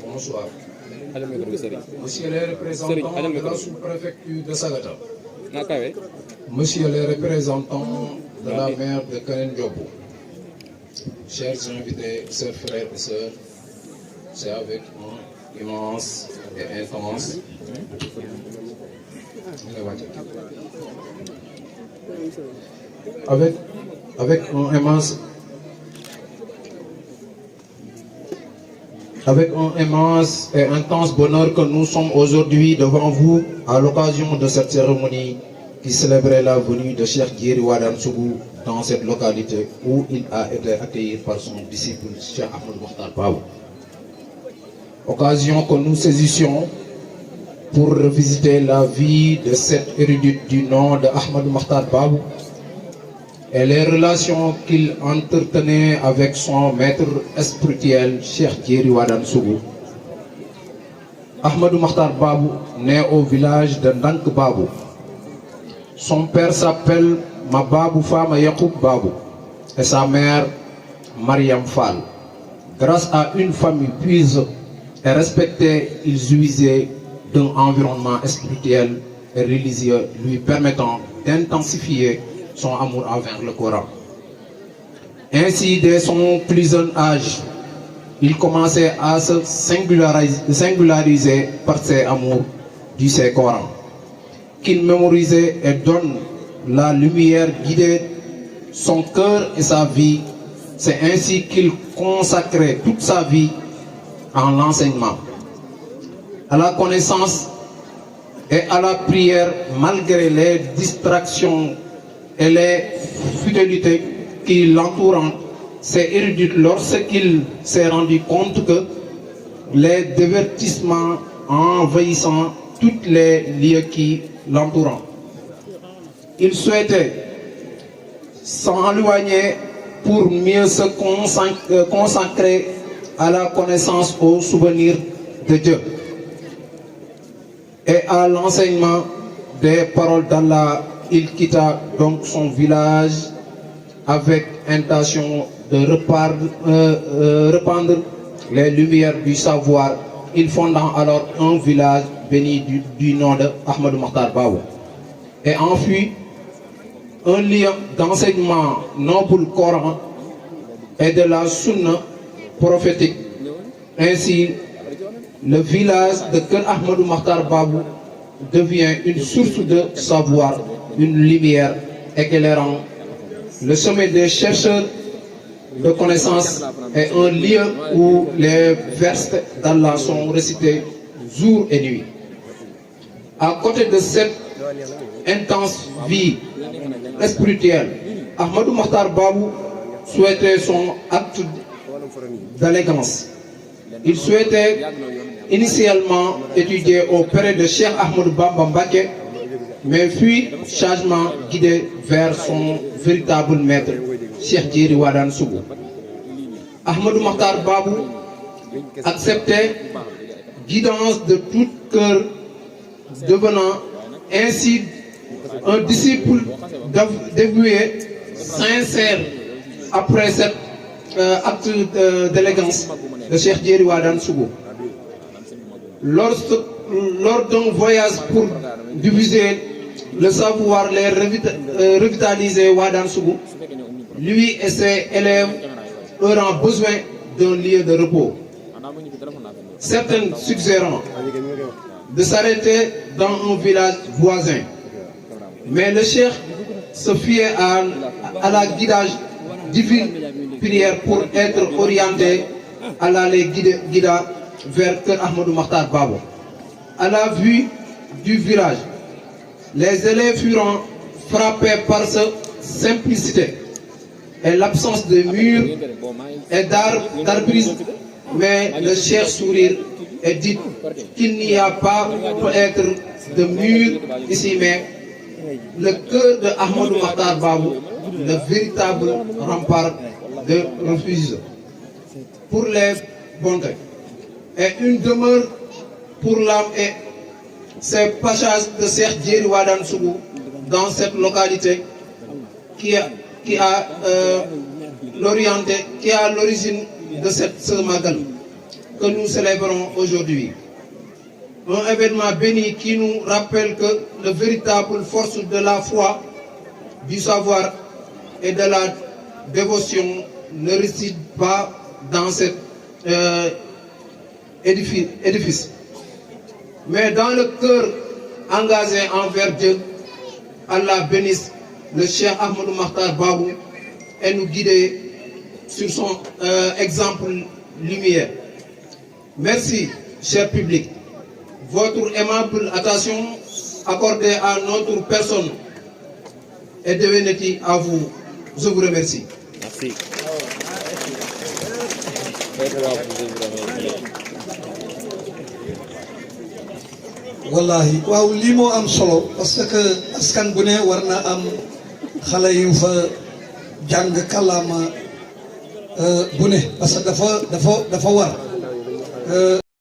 Bonsoir. Monsieur le représentant de la sous-préfecture de Sagata. Monsieur le représentant de la maire de Karen Diobo. Chers invités, chers frères et sœurs, c'est avec un immense et intense avec un immense et intense bonheur que nous sommes aujourd'hui devant vous à l'occasion de cette cérémonie qui célébrait la venue de Cheikh Djeri Wadane Sougou dans cette localité où il a été accueilli par son disciple Cheikh Ahmadou Makhtar Babou. Occasion que nous saisissions pour revisiter la vie de cet érudite du nom de Ahmadou Makhtar Babou et les relations qu'il entretenait avec son maître spirituel Cheikh Djeri Wadane Sougou. Ahmadou Makhtar Babou naît au village de Ndank Babou. Son père s'appelle Mababou Fama Yacoub Babou et sa mère Mariam Fall. Grâce à une famille puise et respectée, ils jouissaient d'un environnement spirituel et religieux lui permettant d'intensifier son amour envers le Coran. Ainsi, dès son plus jeune âge, il commençait à se singulariser par ses amours du Saint-Coran, qu'il mémorisait et donne la lumière guider son cœur et sa vie. C'est ainsi qu'il consacrait toute sa vie en l'enseignement, à la connaissance et à la prière, malgré les distractions et les fidélités qui l'entourent. C'est érudit lorsqu'il s'est rendu compte que les divertissements envahissant tous les lieux qui l'entourent. Il souhaitait s'en éloigner pour mieux se consacrer à la connaissance, au souvenir de Dieu et à l'enseignement des paroles d'Allah. Il quitta donc son village avec intention de répandre les lumières du savoir. Il fonda alors un village béni du nom de Ahmadou Makhtar Babou et en fut un lieu d'enseignement noble Coran et de la sunna prophétique. Ainsi, le village de Kër Ahmadou Makhtar Babou devient une source de savoir, une lumière éclairant le sommet des chercheurs de connaissances et un lieu où les versets d'Allah sont récités jour et nuit. À côté de cette intense vie spirituelle, Ahmadou Makhtar Babou souhaitait son acte d'élégance. Il souhaitait initialement étudier auprès de Cheikh Ahmadou Bamba Mbacké, mais fut sagement guidé vers son véritable maître, Cheikh Djeri Wadane Sougou. Ahmadou Makhtar Babou acceptait guidance de tout cœur, devenant ainsi un disciple dévoué, sincère. Après cet acte d'élégance de Cheikh Djeri Wadane Sougou, lors d'un voyage pour diviser le savoir, les revitaliser Wadane Sougou, lui et ses élèves auront besoin d'un lieu de repos. Certains suggérant de s'arrêter dans un village voisin, mais le cheikh se fiait à la guidage divine prière pour être orienté à l'aller guida vers Kër Ahmadou Makhtar Babou. À la vue du village, les élèves furent frappés par sa simplicité et l'absence de murs et d'arbres, mais le cheikh sourit et dit qu'il n'y a pas peut-être de murs ici, mais le cœur de Ahmadou Makhtar Babou, le véritable rempart de refuge pour les bontés et une demeure pour l'âme. Et ces passages de Cheikh Djeri Wadane Sougou dans cette localité qui qui a l'origine de ce Magal que nous célébrons aujourd'hui. Un événement béni qui nous rappelle que la véritable force de la foi, du savoir et de la dévotion ne réside pas dans cet édifice, mais dans le cœur engagé envers Dieu. Allah bénisse le Cheikh Ahmadou Makhtar Babou et nous guider sur son exemple lumière. Merci, cher public. Votre aimable attention accordée à notre personne est devenue à vous. Je vous remercie. Merci. wallahi waaw lii moo am solo parce que askan bu ne war na am xale yu fa jàng kàllaama bu ne parce que dafa war